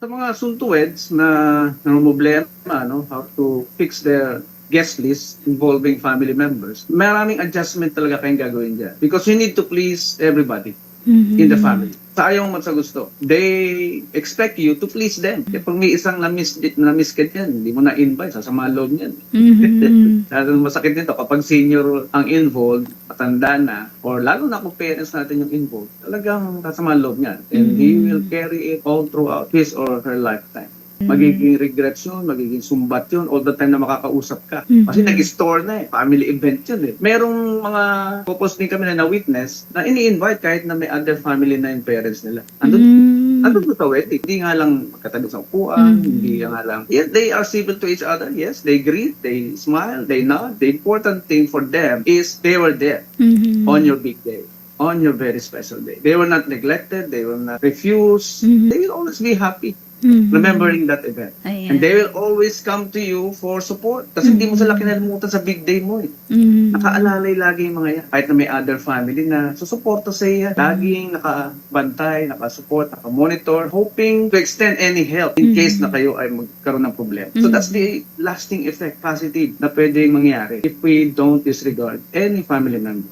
Sa mga suntuweds na problema, no, how to fix their guest list involving family members, maraming adjustment talaga kayong gagawin dyan. Because you need to please everybody in the family. Sa ayaw mo sa gusto. They expect you to please them. Kaya pag may isang na-miss ka dyan, hindi mo na-invite, sasama loob niyan. Lalo masakit nito kapag senior ang involved, matanda na, or lalo na kung parents natin yung involved, talagang sasama loob niyan. And he will carry it all throughout his or her lifetime. Magiging regrets yun, magiging sumbat yun, all the time na makakausap ka. Kasi nag-store na family event yun Merong mga couples din kami na na-witness na ini-invite kahit na may other family na yung parents nila. Andun sa wedding. Hindi nga lang magkatabi sa upuan, hindi nga lang. Yes, they are civil to each other, yes, they greet, they smile, they nod. The important thing for them is they were there on your big day, on your very special day. They were not neglected, they will not refuse, they will always be happy. Remembering that event. Ayan. And they will always come to you for support. Kasi hindi mo sila kinalimutan sa big day mo Nakaalalay lagi yung mga yan. Kahit na may other family na susuporta sa iya. Laging nakabantay, nakasupport, nakamonitor, hoping to extend any help in case na kayo ay magkaroon ng problema. So that's the lasting effect, positive, na pwedeng mangyari if we don't disregard any family member.